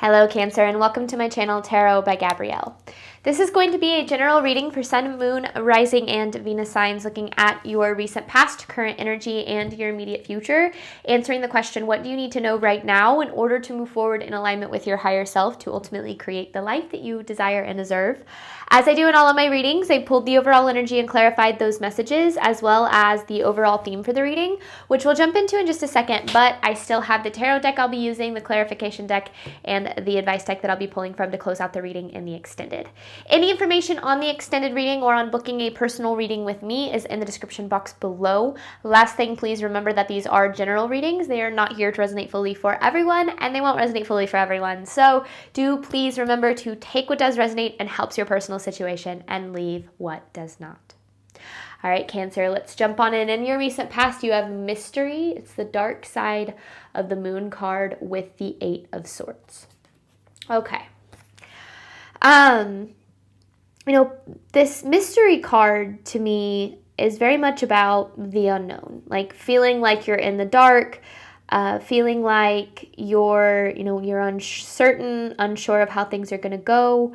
Hello Cancer, and welcome to my channel Tarot by Gabrielle. This is going to be a general reading for Sun, Moon, Rising, and Venus signs, looking at your recent past, current energy, and your immediate future, answering the question, what do you need to know right now in order to move forward in alignment with your higher self to ultimately create the life that you desire and deserve? As I do in all of my readings, I pulled the overall energy and clarified those messages, as well as the overall theme for the reading, which we'll jump into in just a second, but I still have the tarot deck I'll be using, the clarification deck, and the advice deck that I'll be pulling from to close out the reading in the extended. Any information on the extended reading or on booking a personal reading with me is in the description box below. Last thing, please remember that these are general readings. They are not here to resonate fully for everyone, and they won't resonate fully for everyone. So do please remember to take what does resonate and helps your personal situation and leave what does not. All right, Cancer, let's jump on in. In your recent past, you have mystery. It's the dark side of the moon card with the 8 of Swords. Okay. This mystery card to me is very much about the unknown, like feeling like you're in the dark, feeling like you're uncertain, unsure of how things are going to go.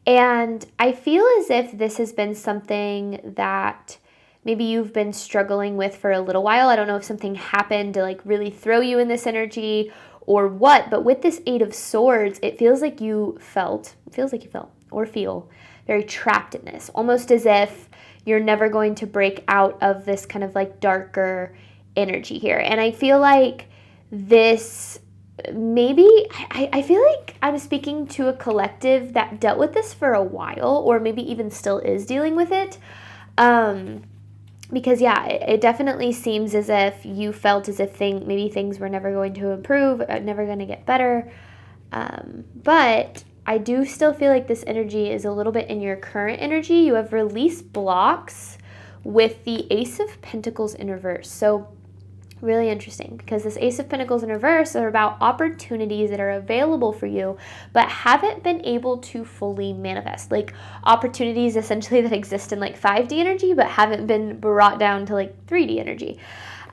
And I feel as if this has been something that maybe you've been struggling with for a little while. I don't know if something happened to like really throw you in this energy or what, but with this 8 of Swords, it feels like you felt or feel very trapped in this, almost as if you're never going to break out of this kind of like darker energy here. And I feel like this I feel like I'm speaking to a collective that dealt with this for a while, or maybe even still is dealing with it. Because yeah, it definitely seems as if you felt as if maybe things were never going to improve, never going to get better. But I do still feel like this energy is a little bit in your current energy. You have release blocks with the Ace of Pentacles in reverse. So really interesting, because this Ace of Pentacles in reverse are about opportunities that are available for you but haven't been able to fully manifest, like opportunities essentially that exist in like 5D energy but haven't been brought down to like 3D energy.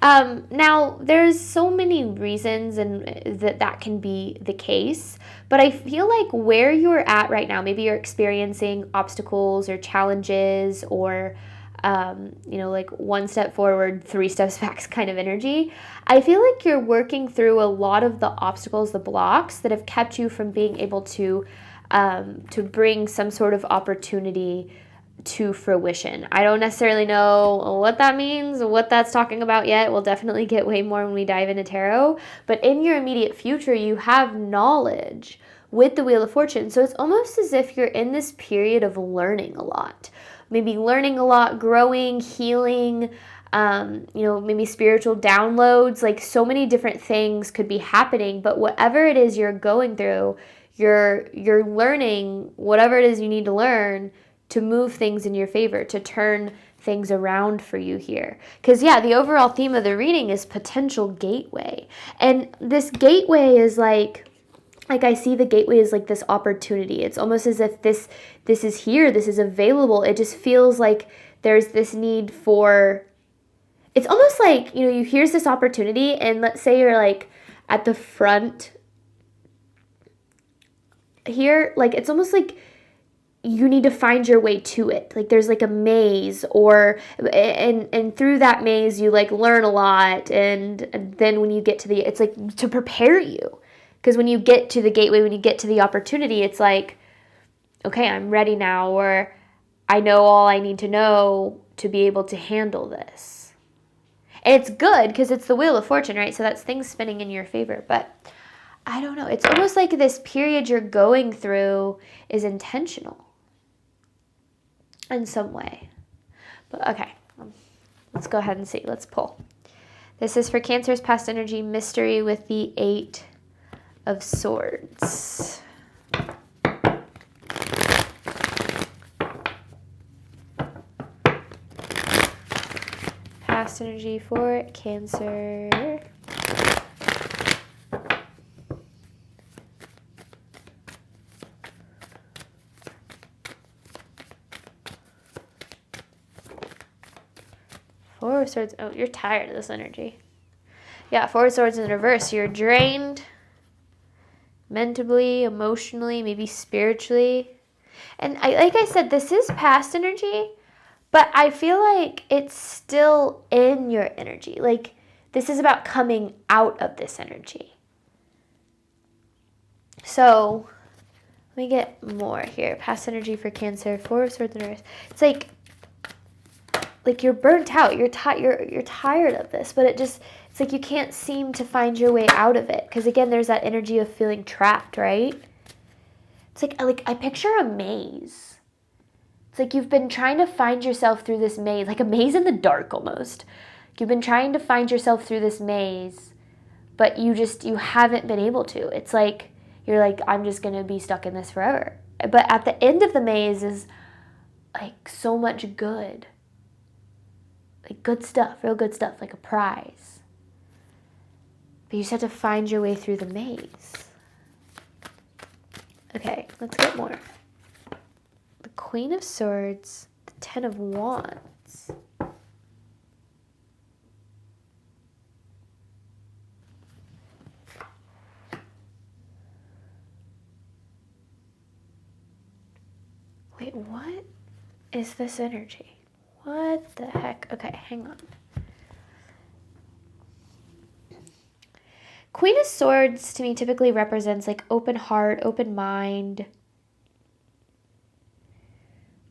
Now there's so many reasons and that can be the case, but I feel like where you're at right now, maybe you're experiencing obstacles or challenges or like 1 step forward, 3 steps back kind of energy. I feel like you're working through a lot of the obstacles, the blocks that have kept you from being able to bring some sort of opportunity to fruition. I don't necessarily know what that means, what that's talking about yet. We'll definitely get way more when we dive into tarot. But in your immediate future, you have knowledge with the Wheel of Fortune. So it's almost as if you're in this period of learning a lot. Maybe learning a lot, growing, healing, maybe spiritual downloads, like so many different things could be happening, but whatever it is you're going through, you're learning whatever it is you need to learn to move things in your favor, to turn things around for you here. Because yeah, the overall theme of the reading is potential gateway. And this gateway is like I see the gateway as like this opportunity. It's almost as if this is here, this is available. It just feels like there's this need for, it's almost like, here's this opportunity, and let's say you're like at the front here, like it's almost like you need to find your way to it. Like there's like a maze, and through that maze you like learn a lot, and then when you get to it's like to prepare you. Because when you get to the gateway, when you get to the opportunity, it's like, okay, I'm ready now, or I know all I need to know to be able to handle this. And it's good because it's the Wheel of Fortune, right? So that's things spinning in your favor. But I don't know. It's almost like this period you're going through is intentional in some way. But okay, let's go ahead and see. Let's pull. This is for Cancer's past energy, mystery with the 8 of Swords. Past energy for Cancer. Four of Swords. Oh, you're tired of this energy. Yeah, 4 of Swords in reverse. You're drained. mentally, emotionally, maybe spiritually. And like I said, this is past energy, but I feel like it's still in your energy. Like this is about coming out of this energy. So let me get more here. Past energy for Cancer, Four of Swords and Reverse. It's like you're burnt out. You're tired of this, but it's like you can't seem to find your way out of it. Because again, there's that energy of feeling trapped, right? It's like I picture a maze. It's like you've been trying to find yourself through this maze, like a maze in the dark almost. You've been trying to find yourself through this maze, but you haven't been able to. It's like you're like, I'm just gonna be stuck in this forever. But at the end of the maze is like so much good. Like good stuff, real good stuff, like a prize. But you just have to find your way through the maze. Okay, let's get more. The Queen of Swords, the Ten of Wands. Wait, what is this energy? What the heck? Okay, hang on. Queen of Swords to me typically represents like open heart, open mind.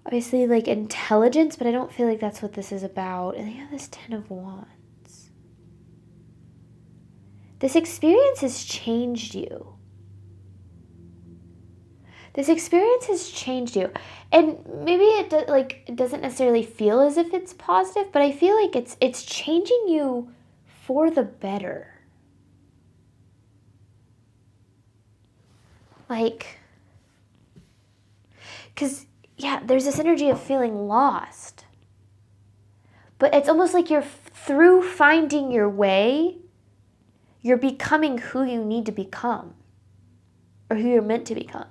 Obviously like intelligence, but I don't feel like that's what this is about. And they have this Ten of Wands. This experience has changed you. This experience has changed you. And maybe it doesn't necessarily feel as if it's positive, but I feel like it's changing you for the better. Like, because, yeah, there's this energy of feeling lost. But it's almost like through finding your way, you're becoming who you need to become. Or who you're meant to become.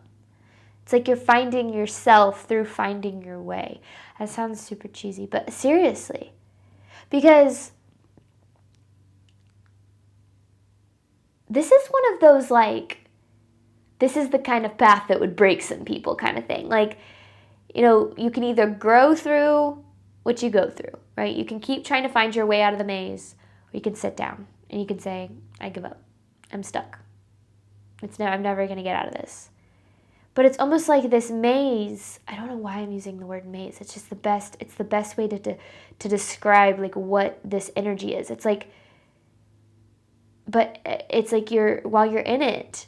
It's like you're finding yourself through finding your way. That sounds super cheesy, but seriously. Because this is one of those like, this is the kind of path that would break some people kind of thing. Like, you know, you can either grow through what you go through, right? You can keep trying to find your way out of the maze, or you can sit down and you can say, I give up. I'm stuck. I'm never going to get out of this. But it's almost like this maze. I don't know why I'm using the word maze. It's just it's the best way to describe like what this energy is. It's like, but it's like while you're in it,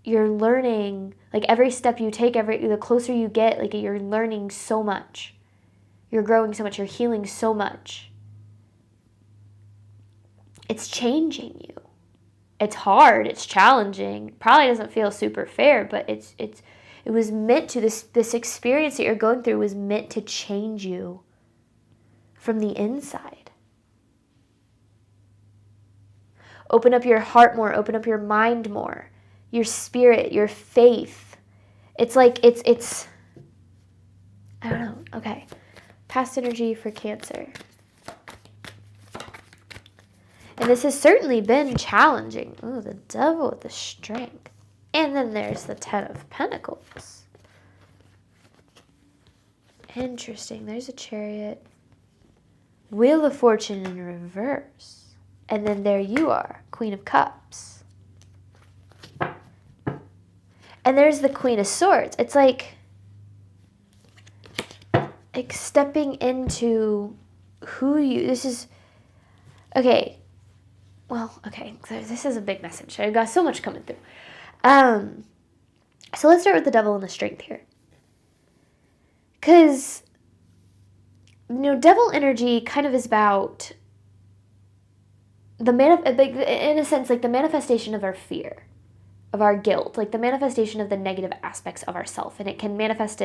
you're learning, like every step you take, the closer you get, like you're learning so much. You're growing so much, you're healing so much. It's changing you. It's hard, it's challenging. Probably doesn't feel super fair, but it was meant to, this experience that you're going through was meant to change you from the inside. Open up your heart more, open up your mind more, your spirit, your faith. It's like, it's I don't know. Okay. Past energy for Cancer. And this has certainly been challenging. Ooh, the Devil with the Strength. And then there's the Ten of Pentacles. Interesting. There's a Chariot. Wheel of Fortune in reverse. And then there you are, Queen of Cups. And there's the Queen of Swords. It's like stepping into who you... This is... Okay. Well, okay. This is a big message. I've got so much coming through. So let's start with the Devil and the Strength here. Because, Devil energy kind of is about in a sense, like the manifestation of our fear, of our guilt, like the manifestation of the negative aspects of ourself. And it can manifest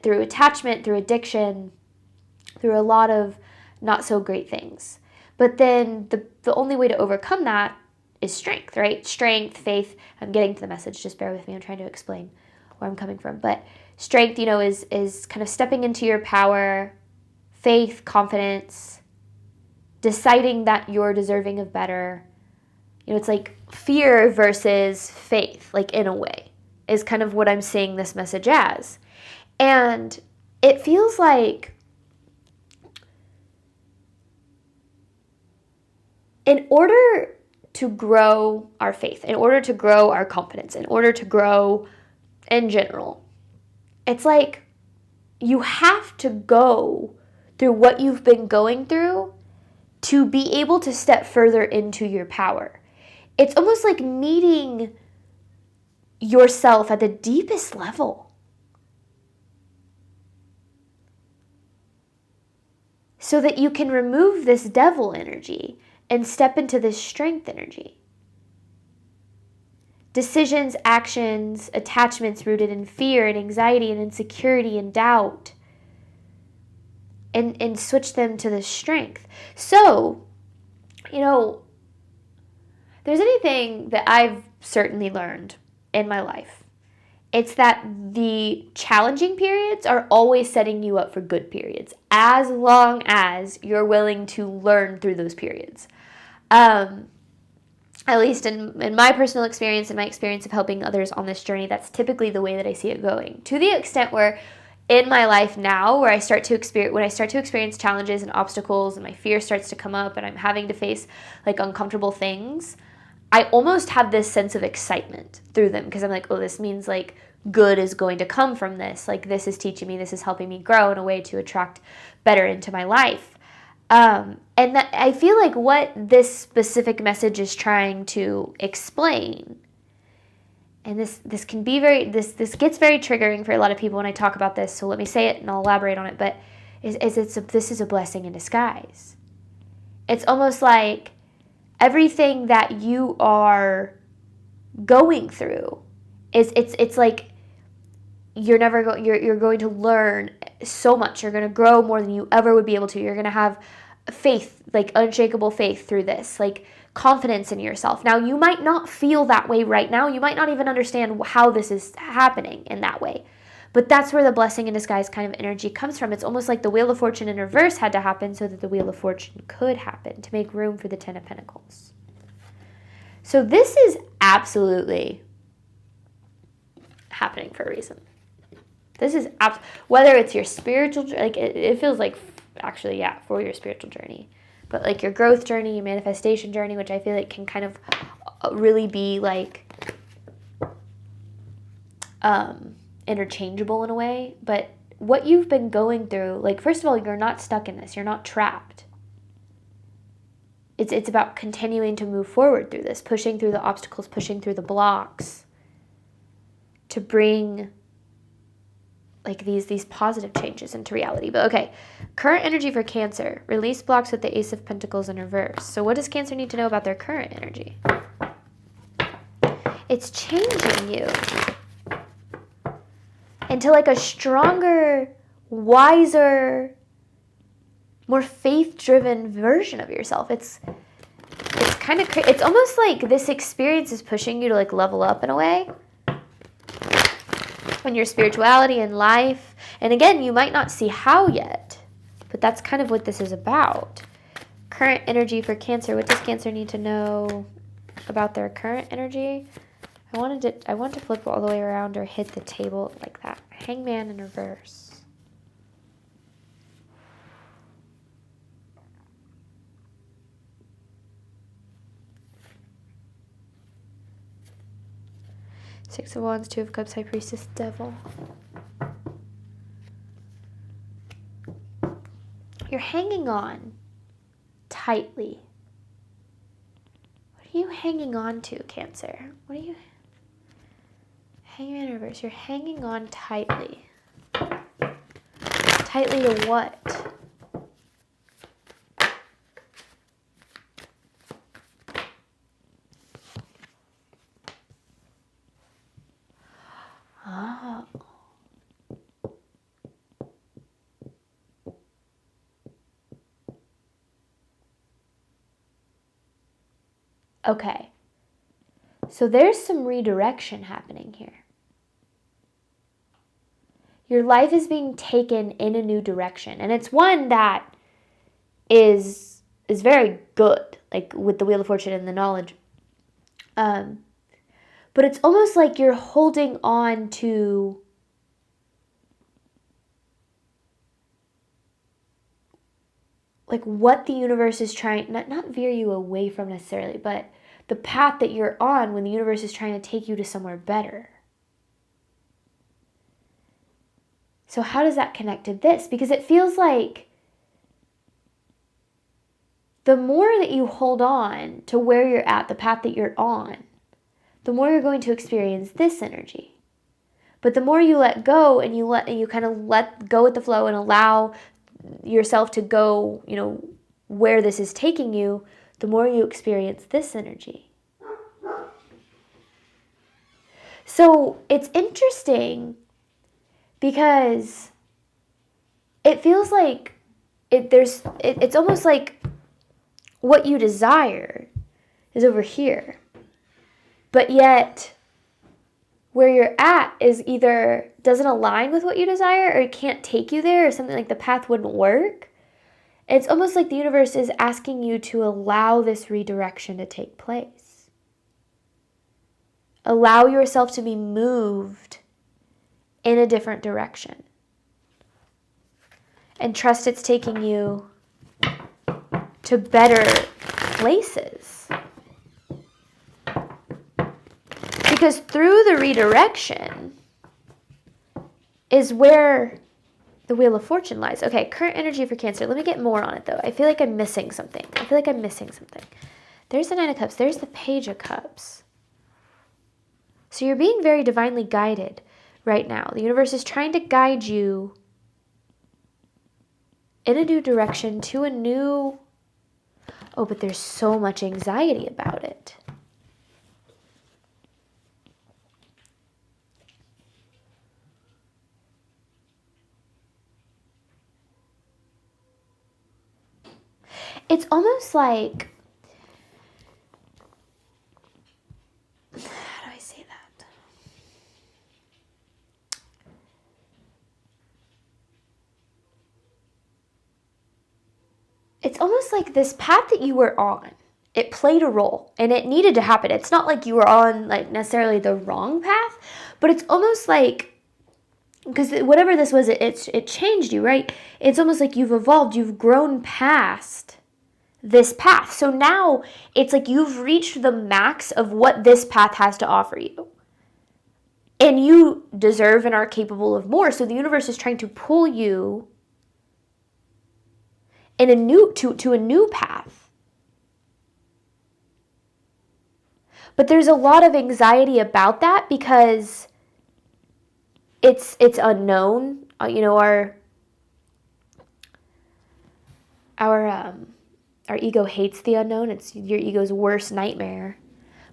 through attachment, through addiction, through a lot of not so great things. But then the only way to overcome that is strength, right? Strength, faith. I'm getting to the message. Just bear with me. I'm trying to explain where I'm coming from. But strength, is kind of stepping into your power, faith, confidence, deciding that you're deserving of better, it's like fear versus faith, like in a way, is kind of what I'm seeing this message as. And it feels like in order to grow our faith, in order to grow our confidence, in order to grow in general, it's like you have to go through what you've been going through to be able to step further into your power. It's almost like meeting yourself at the deepest level, so that you can remove this devil energy and step into this strength energy. Decisions, actions, attachments rooted in fear and anxiety and insecurity and doubt, and switch them to the strength. So, if there's anything that I've certainly learned in my life, it's that the challenging periods are always setting you up for good periods, as long as you're willing to learn through those periods. At least in my personal experience and my experience of helping others on this journey, that's typically the way that I see it going. To the extent where in my life now, when I start to experience challenges and obstacles and my fear starts to come up and I'm having to face like uncomfortable things, I almost have this sense of excitement through them, because I'm like, oh, this means like good is going to come from this. Like, this is teaching me, this is helping me grow in a way to attract better into my life. And that, I feel like what this specific message is trying to explain, and this can be this gets very triggering for a lot of people when I talk about this, so let me say it and I'll elaborate on it, but this is a blessing in disguise. It's almost like everything that you are going through it's like you're going to learn so much. You're going to grow more than you ever would be able to. You're going to have faith, like unshakable faith through this, like confidence in yourself. Now, you might not feel that way right now. You might not even understand how this is happening in that way. But that's where the blessing in disguise kind of energy comes from. It's almost like the Wheel of Fortune in reverse had to happen so that the Wheel of Fortune could happen, to make room for the Ten of Pentacles. So this is absolutely happening for a reason. This is whether it's your spiritual, like it feels like actually, yeah, for your spiritual journey, but like your growth journey, your manifestation journey, which I feel like can kind of really be like interchangeable in a way. But what you've been going through, like, first of all, you're not stuck in this. You're not trapped. It's about continuing to move forward through this, pushing through the obstacles, pushing through the blocks to bring like these positive changes into reality. But okay, current energy for Cancer. Release blocks with the Ace of Pentacles in reverse. So what does Cancer need to know about their current energy? It's changing you into like a stronger, wiser, more faith-driven version of yourself. It's kind of it's almost like this experience is pushing you to like level up in a way in your spirituality and life. And again, you might not see how yet, but that's kind of what this is about. Current energy for Cancer. What does Cancer need to know about their current energy? I want to flip all the way around or hit the table like that. Hangman in reverse. Six of Wands, Two of Cups, High Priestess, Devil. You're hanging on tightly. What are you hanging on to, Cancer? What are you... Hangman in reverse. You're hanging on tightly. Tightly to what? Oh. Okay. So there's some redirection happening here. Your life is being taken in a new direction, and it's one that is very good, like with the Wheel of Fortune and the knowledge But it's almost like you're holding on to like what the universe is trying, not veer you away from necessarily, but the path that you're on when the universe is trying to take you to somewhere better. So how does that connect to this? Because it feels like the more that you hold on to where you're at, the path that you're on, the more you're going to experience this energy. But the more you let go and you kind of let go with the flow and allow yourself to go, where this is taking you, the more you experience this energy. So it's interesting because it feels like it's almost like what you desire is over here. But yet where you're at is either doesn't align with what you desire or it can't take you there or something, like the path wouldn't work. It's almost like the universe is asking you to allow this redirection to take place. Allow yourself to be moved in a different direction. And trust it's taking you to better places. Because through the redirection is where the Wheel of Fortune lies. Okay, current energy for Cancer. Let me get more on it, though. I feel like I'm missing something. There's the Nine of Cups. There's the Page of Cups. So you're being very divinely guided right now. The universe is trying to guide you in a new direction to a new... Oh, but there's so much anxiety about it. It's almost like, how do I say that? It's almost like this path that you were on, it played a role and it needed to happen. It's not like you were on like necessarily the wrong path, but it's almost like, because whatever this was, it changed you, right? It's almost like you've evolved, you've grown past this path. So now it's like you've reached the max of what this path has to offer you. And you deserve and are capable of more. So the universe is trying to pull you in a new to a new path. But there's a lot of anxiety about that because it's unknown. Our ego hates the unknown. It's your ego's worst nightmare.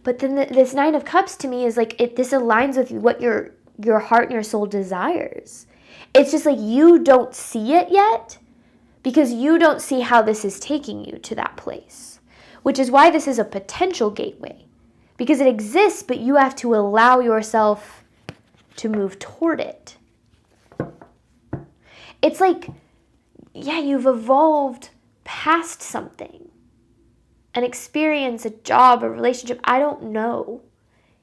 But then this Nine of Cups to me is like, this aligns with what your heart and your soul desires. It's just like you don't see it yet because you don't see how this is taking you to that place. Which is why this is a potential gateway. Because it exists, but you have to allow yourself to move toward it. It's like, yeah, you've evolved past something, an experience, a job, a relationship, I don't know.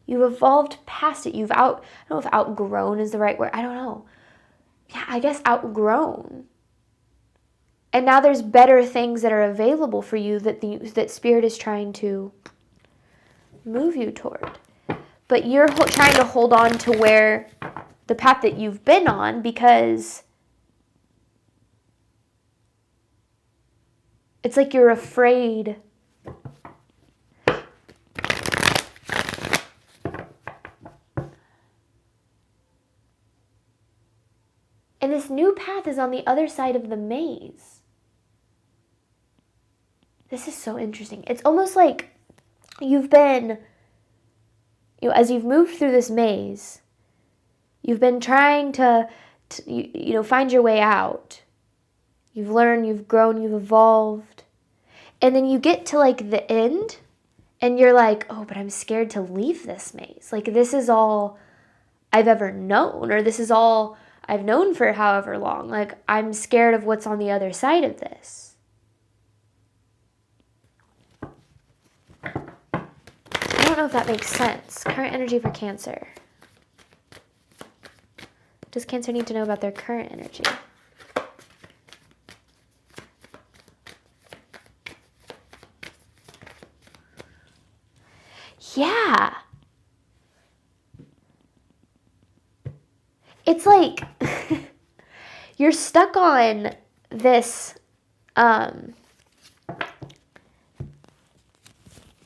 You've evolved past it. I don't know if outgrown is the right word. I don't know. Yeah, I guess outgrown. And now there's better things that are available for you that Spirit is trying to move you toward. But you're trying to hold on to where the path that you've been on because it's like you're afraid. And this new path is on the other side of the maze. This is so interesting. It's almost like you've been, as you've moved through this maze, you've been trying to find your way out. You've learned, you've grown, you've evolved. And then you get to like the end and you're like, oh, but I'm scared to leave this maze. Like this is all I've ever known, or this is all I've known for however long. Like I'm scared of what's on the other side of this. don't know if that makes sense. Current energy for Cancer. Does Cancer need to know about their current energy? Yeah. It's like you're stuck on this,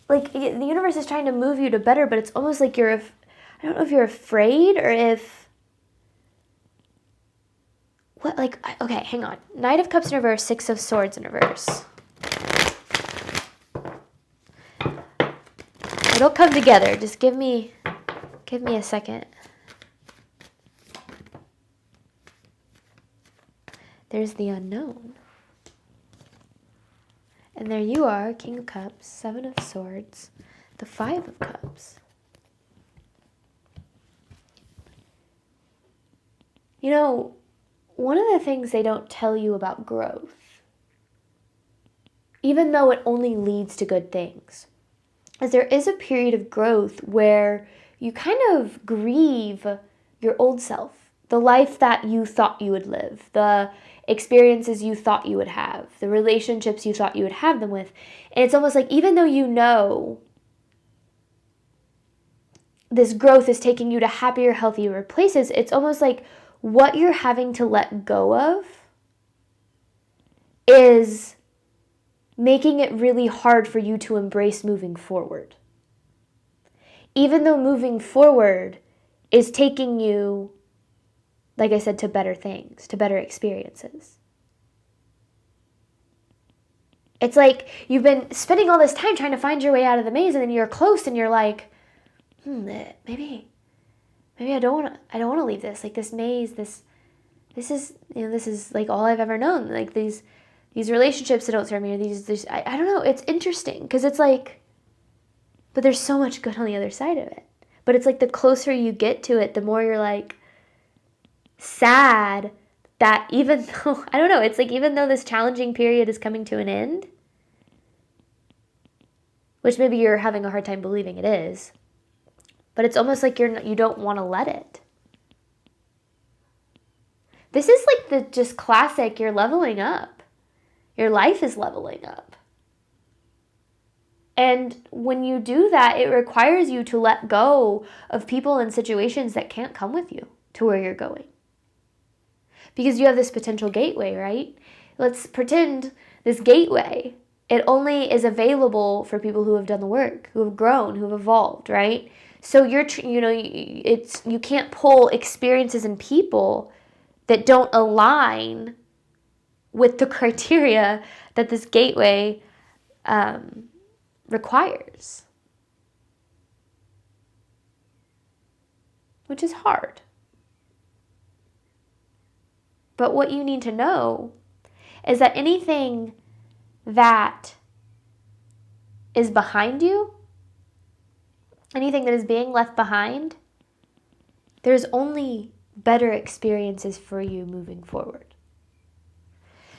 like the universe is trying to move you to better, but it's almost like I don't know if you're afraid or if, what, like, okay, hang on. Knight of Cups in reverse, Six of Swords in reverse. It'll come together. Just give me a second. There's the Unknown. And there you are, King of Cups, Seven of Swords, the Five of Cups. You know, one of the things they don't tell you about growth, even though it only leads to good things, is there is a period of growth where you kind of grieve your old self, the life that you thought you would live, the experiences you thought you would have, the relationships you thought you would have them with. And it's almost like, even though you know this growth is taking you to happier, healthier places, it's almost like what you're having to let go of is making it really hard for you to embrace moving forward. Even though moving forward is taking you, like I said, to better things, to better experiences. It's like you've been spending all this time trying to find your way out of the maze, and then you're close and you're like, maybe I don't want to leave this. Like, this maze, this is, this is like all I've ever known. Like these relationships that don't serve me, or I don't know. It's interesting because it's like, but there's so much good on the other side of it. But it's like the closer you get to it, the more you're like sad that even though, I don't know, it's like even though this challenging period is coming to an end, which maybe you're having a hard time believing it is, but it's almost like you don't want to let it. This is like the just classic, you're leveling up. Your life is leveling up. And when you do that, it requires you to let go of people and situations that can't come with you to where you're going. Because you have this potential gateway, right? Let's pretend this gateway, it only is available for people who have done the work, who have grown, who have evolved, right? So you can't pull experiences and people that don't align with the criteria that this gateway requires, which is hard. But what you need to know is that anything that is behind you, anything that is being left behind, there's only better experiences for you moving forward.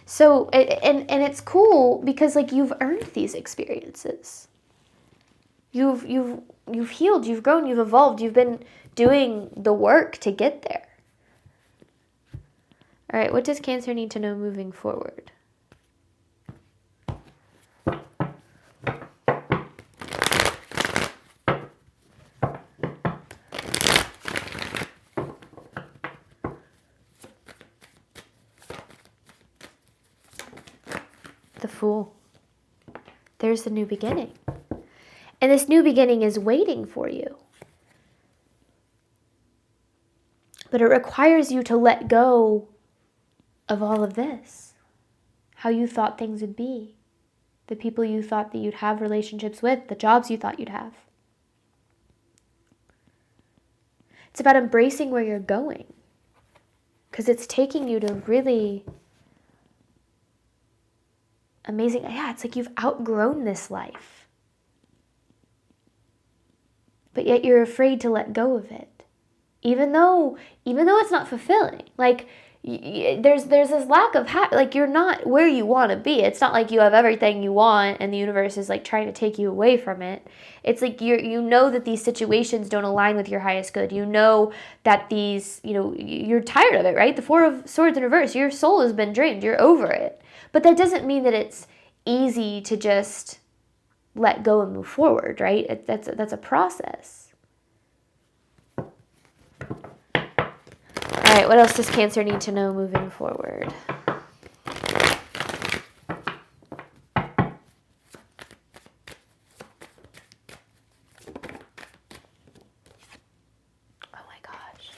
So, and it's cool because like you've earned these experiences. You've healed, you've grown, you've evolved, you've been doing the work to get there. All right, what does Cancer need to know moving forward? The Fool. There's the new beginning. And this new beginning is waiting for you. But it requires you to let go of all of this. How you thought things would be. The people you thought that you'd have relationships with. The jobs you thought you'd have. It's about embracing where you're going. Because it's taking you to really amazing. Yeah, it's like you've outgrown this life. But yet you're afraid to let go of it. Even though it's not fulfilling. Like, there's this lack of like you're not where you want to be. It's not like you have everything you want and the universe is like trying to take you away from it. It's like you know that these situations don't align with your highest good. You know that these, you're tired of it, right? The Four of Swords in reverse, your soul has been drained. You're over it. But that doesn't mean that it's easy to just let go and move forward, right? That's a process. All right, what else does Cancer need to know moving forward? Oh my gosh.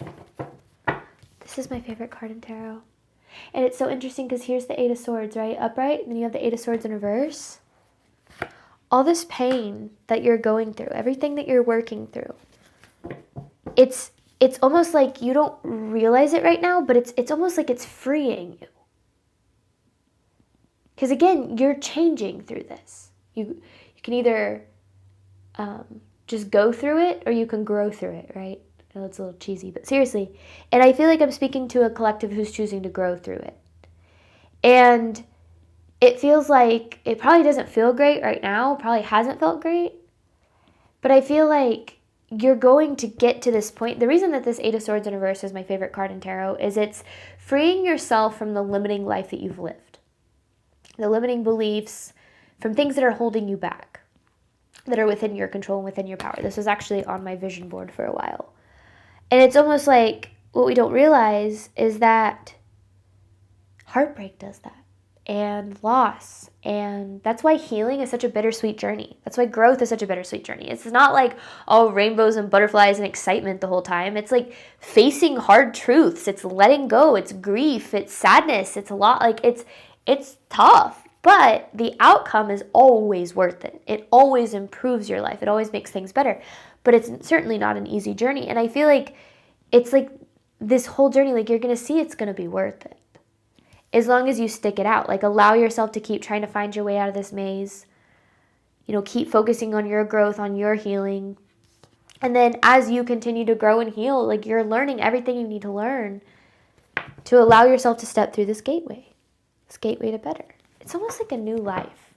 This is my favorite card in tarot. And it's so interesting because here's the Eight of Swords, right? Upright, and then you have the Eight of Swords in reverse. All this pain that you're going through, everything that you're working through, it's almost like you don't realize it right now, but it's almost like it's freeing you. Because again, you're changing through this. You can either just go through it or you can grow through it, right? I know it's a little cheesy, but seriously. And I feel like I'm speaking to a collective who's choosing to grow through it. And it feels like it probably doesn't feel great right now, probably hasn't felt great. But I feel like you're going to get to this point. The reason that this Eight of Swords in reverse is my favorite card in tarot is it's freeing yourself from the limiting life that you've lived. The limiting beliefs from things that are holding you back, that are within your control and within your power. This was actually on my vision board for a while. And it's almost like what we don't realize is that heartbreak does that, and loss. And that's why healing is such a bittersweet journey. That's why growth is such a bittersweet journey. It's not like all rainbows and butterflies and excitement the whole time. It's like facing hard truths. It's letting go. It's grief. It's sadness. It's a lot. Like it's tough, but the outcome is always worth it. It always improves your life. It always makes things better. But it's certainly not an easy journey. And I feel like it's like this whole journey, like you're going to see it's going to be worth it. As long as you stick it out, like allow yourself to keep trying to find your way out of this maze. Keep focusing on your growth, on your healing. And then as you continue to grow and heal, like you're learning everything you need to learn to allow yourself to step through this gateway to better. It's almost like a new life.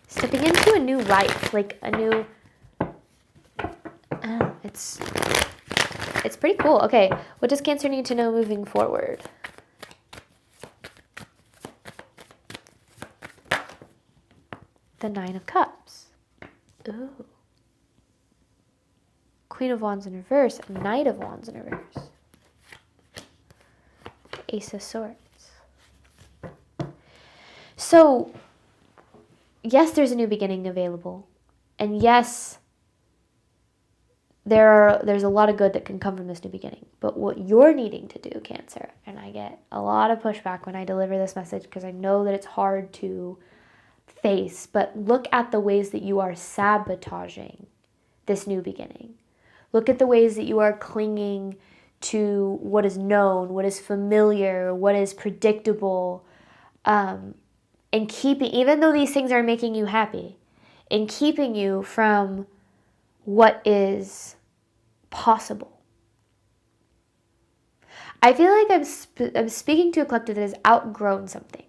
Stepping into a new life, like a new, it's pretty cool. Okay, what does Cancer need to know moving forward? The Nine of Cups. Ooh. Queen of Wands in reverse, and Knight of Wands in reverse. Ace of Swords. So, yes, there's a new beginning available. And yes, there's a lot of good that can come from this new beginning. But what you're needing to do, Cancer, and I get a lot of pushback when I deliver this message because I know that it's hard to face, but look at the ways that you are sabotaging this new beginning. Look at the ways that you are clinging to what is known, what is familiar, what is predictable, and keeping, even though these things are making you happy, and keeping you from what is possible. I feel like I'm speaking to a collective that has outgrown something,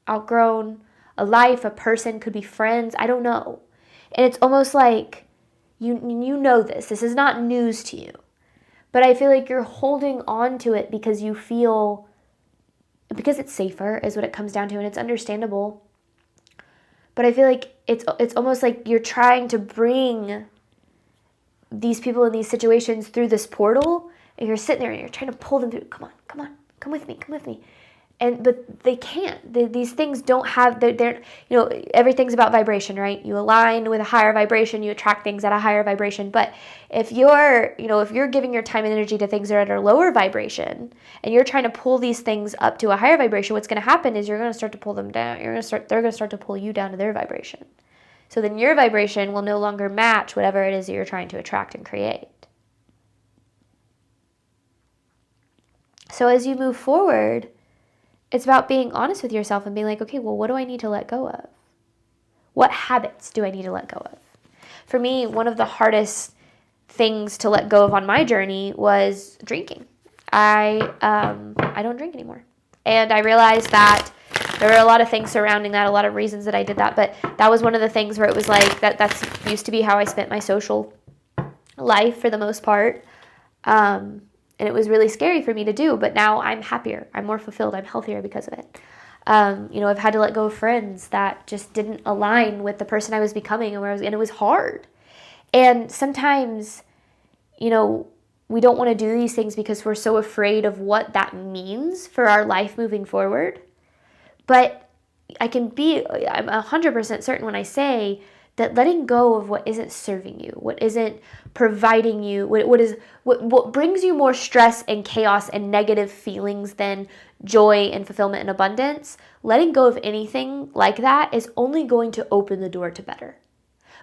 outgrown a life, a person, could be friends, I don't know. And it's almost like you know this. This is not news to you. But I feel like you're holding on to it because you feel, because it's safer is what it comes down to, and it's understandable. But I feel like it's almost like you're trying to bring these people in these situations through this portal, and you're sitting there and you're trying to pull them through. Come on, come with me. But they can't. These things don't have, they're everything's about vibration, right? You align with a higher vibration, you attract things at a higher vibration. But if you're giving your time and energy to things that are at a lower vibration, and you're trying to pull these things up to a higher vibration, what's going to happen is you're going to start to pull them down. They're going to start to pull you down to their vibration. So then your vibration will no longer match whatever it is that you're trying to attract and create. So as you move forward, it's about being honest with yourself and being like, okay, well, what do I need to let go of? What habits do I need to let go of? For me, one of the hardest things to let go of on my journey was drinking. I don't drink anymore. And I realized that there were a lot of things surrounding that, a lot of reasons that I did that, but that was one of the things where it was like that's used to be how I spent my social life for the most part. And it was really scary for me to do, but now I'm happier, I'm more fulfilled, I'm healthier because of it. I've had to let go of friends that just didn't align with the person I was becoming, and it was hard. And sometimes, we don't want to do these things because we're so afraid of what that means for our life moving forward. But I'm 100% certain when I say that letting go of what isn't serving you, what isn't providing you, what brings you more stress and chaos and negative feelings than joy and fulfillment and abundance, letting go of anything like that is only going to open the door to better.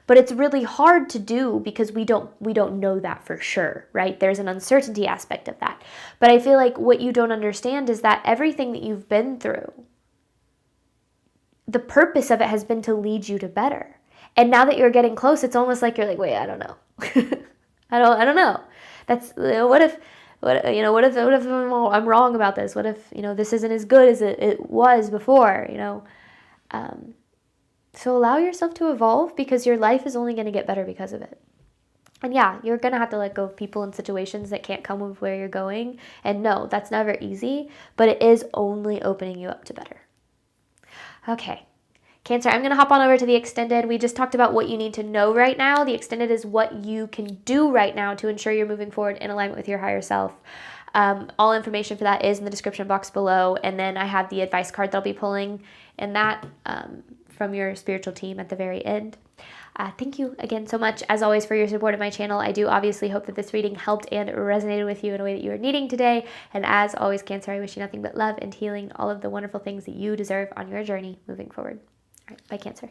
But it's really hard to do because we don't know that for sure, right? There's an uncertainty aspect of that. But I feel like what you don't understand is that everything that you've been through, the purpose of it has been to lead you to better. And now that you're getting close, it's almost like you're like, wait, I don't know. I don't know. That's what if I'm wrong about this? What if this isn't as good as it was before? So allow yourself to evolve because your life is only going to get better because of it. And yeah, you're going to have to let go of people and situations that can't come with where you're going. And no, that's never easy, but it is only opening you up to better. Okay, Cancer, I'm going to hop on over to the extended. We just talked about what you need to know right now. The extended is what you can do right now to ensure you're moving forward in alignment with your higher self. All information for that is in the description box below. And then I have the advice card that I'll be pulling in that from your spiritual team at the very end. Thank you again so much, as always, for your support of my channel. I do obviously hope that this reading helped and resonated with you in a way that you are needing today. And as always, Cancer, I wish you nothing but love and healing, all of the wonderful things that you deserve on your journey moving forward. All right, bye, Cancer.